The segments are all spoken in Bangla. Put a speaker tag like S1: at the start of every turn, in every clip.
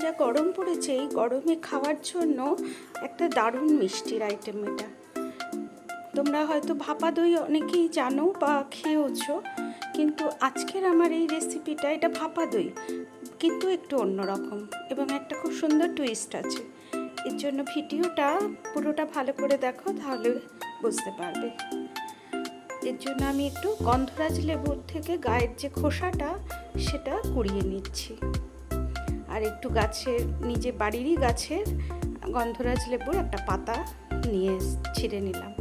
S1: যা গরম পড়েছে, এই গরমে খাওয়ার জন্য একটা দারুণ মিষ্টির আইটেম এটা। তোমরা হয়তো ভাপা দই অনেকেই জানো বা খেয়েওছো, কিন্তু আজকের আমার এই রেসিপিটা, এটা ভাপা দই কিন্তু একটু অন্যরকম এবং একটা খুব সুন্দর টুইস্ট আছে। এর জন্য ভিডিওটা পুরোটা ভালো করে দেখো, তাহলে বুঝতে পারবে। এর জন্য আমি একটু গন্ধরাজ লেবুর থেকে গায়ের যে খোসাটা সেটা কুড়িয়ে নিচ্ছি, আর একটু গাছের, নিজে বাড়িরই গাছের গন্ধরাজ লেবুর একটা পাতা নিয়ে ছিঁড়ে নিলাম।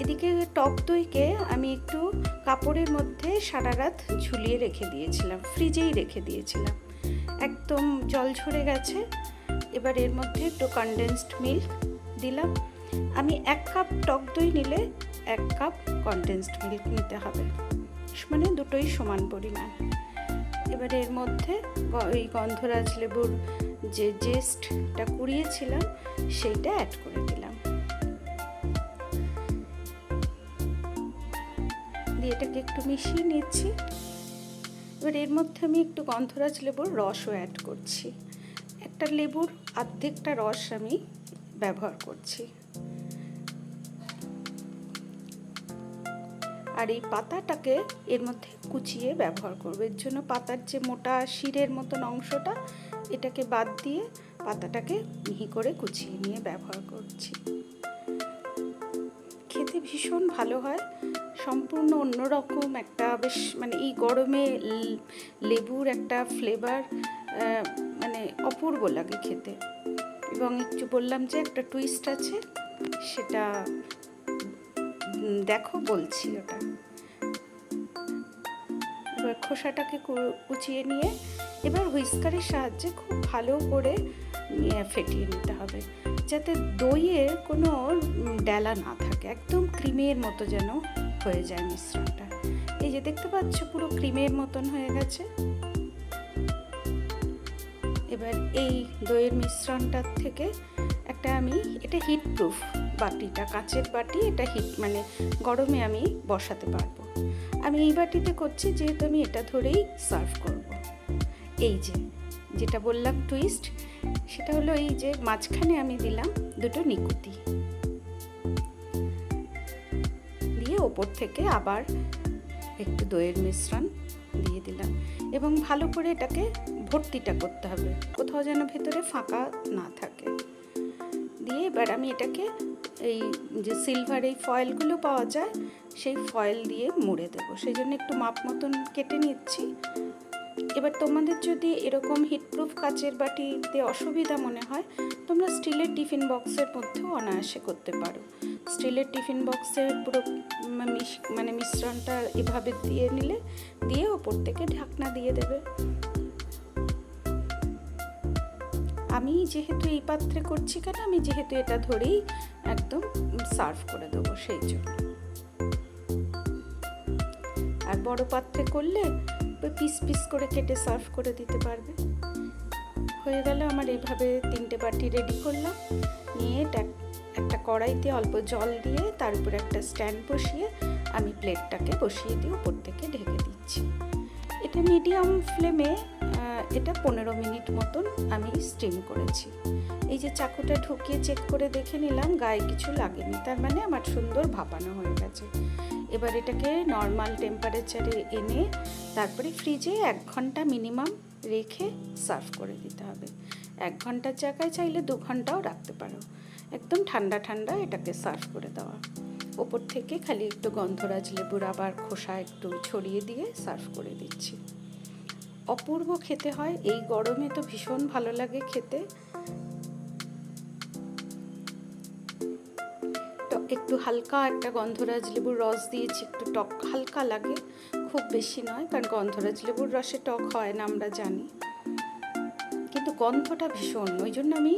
S1: এদিকে টক দইকে আমি একটু কাপড়ের মধ্যে সারা রাত ঝুলিয়ে রেখে দিয়েছিলাম, ফ্রিজেই রেখে দিয়েছিলাম, একদম জল ঝরে গেছে। এবার এর মধ্যে একটু কনডেন্সড মিল্ক দিলাম। আমি 1 কাপ টক দই নিলে 1 কাপ কনডেন্সড মিল্ক নিতে হবে, মানে দুটোই সমান পরিমাণ। এবার এর মধ্যে ওই গন্ধরাজ লেবুর যে জেস্টটা কুড়িয়েছিলাম সেইটা অ্যাড করে দিলাম, দিয়ে এটাকে একটু মিশিয়ে নিচ্ছি। এবার এর মধ্যে আমি একটু গন্ধরাজ লেবুর রসও অ্যাড করছি, একটা লেবুর অর্ধেকটা রস আমি ব্যবহার করছি। আর এই পাতাটাকে এর মধ্যে কুচিয়ে ব্যবহার করব। এর জন্য পাতার যে মোটা শিরের মতন অংশটা, এটাকে বাদ দিয়ে পাতাটাকে মিহি করে কুচিয়ে নিয়ে ব্যবহার করছি। খেতে ভীষণ ভালো হয়, সম্পূর্ণ অন্যরকম একটা, বেশ মানে এই গরমে লেবুর একটা ফ্লেভার মানে অপূর্ব লাগে খেতে। এবং একটু বললাম যে একটা টুইস্ট আছে, সেটা দেখো বলছি ওটা। এবার খোসাটাকে কুচিয়ে নিয়ে এবার হুইস্কারের সাহায্যে খুব ভালো করে ফেটিয়ে নিতে হবে, যাতে দইয়ের কোনো ডেলা না থাকে, একদম ক্রিমের মতো যেন হয়ে যায় মিশ্রণটা। এই যে দেখতে পাচ্ছ, পুরো ক্রিমের মতন হয়ে গেছে। এবার এই দইয়ের মিশ্রণটার থেকে একটা, আমি এটা হিট প্রুফ বাটিটা, কাচের বাটি, এটা হিট মানে গরমে আমি বসাতে পারবো। আমি এই বাটিতে করছি, যেহেতু আমি এটা ধরেই সার্ভ করব। এই যে যেটা বললাম টুইস্ট, সেটা হলো এই যে মাঝখানে আমি দিলাম দুটো নিকুতি, দিয়ে ওপর থেকে আবার একটু দইয়ের মিশ্রণ দিয়ে দিলাম, এবং ভালো করে এটাকে ভর্তিটা করতে হবে, কোথাও যেন ভেতরে ফাঁকা না থাকে। দিয়ে এবার আমি এটাকে এই যে সিলভার এই ফয়েলগুলো পাওয়া যায়, সেই ফয়েল দিয়ে মুড়ে দেবো, সেই জন্য একটু মাপ মতন কেটে নিচ্ছি। এবার তোমাদের যদি এরকম হিটপ্রুফ কাচের বাটিতে অসুবিধা মনে হয়, তোমরা স্টিলের টিফিন বক্সের মধ্যেও অনায়াসে করতে পারো। স্টিলের টিফিন বক্সে পুরো মানে মিশ্রণটা এভাবে দিয়ে নিলে, দিয়ে ওপর থেকে ঢাকনা দিয়ে দেবে। আমি যেহেতু এই পাত্রে করছি, কেন আমি যেহেতু এটা ধরেই একদম সার্ভ করে দেবো, সেই জন্য। আর বড় পাত্রে করলে পিস পিস করে কেটে সার্ভ করে দিতে পারবে। হয়ে গেল আমার এইভাবে 3টে বাটি রেডি করলাম। নিয়ে একটা কড়াইতে অল্প জল দিয়ে তার উপরে একটা স্ট্যান্ড বসিয়ে আমি প্লেটটাকে বসিয়ে দিয়ে উপর থেকে ঢেকে দিচ্ছি। এটা মিডিয়াম ফ্লেমে এটা 15 মিনিট মতন আমি স্টিম করেছি। এই যে চাকুটা ঢুকিয়ে চেক করে দেখে নিলাম, গায়ে কিছু লাগেনি, তার মানে আমার সুন্দর ভাপানো হয়ে গেছে। এবার এটাকে নর্মাল টেম্পারেচারে এনে তারপরে ফ্রিজে 1 ঘন্টা মিনিমাম রেখে সার্ভ করে দিতে হবে। 1 ঘন্টার জায়গায় চাইলে 2 ঘন্টাও রাখতে পারো। একদম ঠান্ডা ঠান্ডা এটাকে সার্ভ করে দেওয়া। ওপর থেকে খালি একটু গন্ধরাজ লেবুর আবার খোসা একটু ছড়িয়ে দিয়ে সার্ভ করে দিচ্ছি। অপূর্ব খেতে হয়, এই গরমে তো ভীষণ ভালো লাগে খেতে। একটু হালকা একটা গন্ধরাজ লেবুর রস দিয়েছি, একটু টক হালকা লাগে, খুব বেশি নয়, কারণ গন্ধরাজ লেবুর রসে টক হয় না আমরা জানি, কিন্তু গন্ধটা ভীষণ, ওই জন্য আমি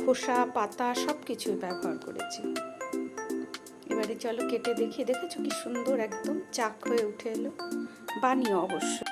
S1: খোসা পাতা সব কিছুই ব্যবহার করেছি। এবারে চলো কেটে দেখিয়ে, দেখেছো কি সুন্দর একদম চাক হয়ে উঠে এলো। বানিও অবশ্যই।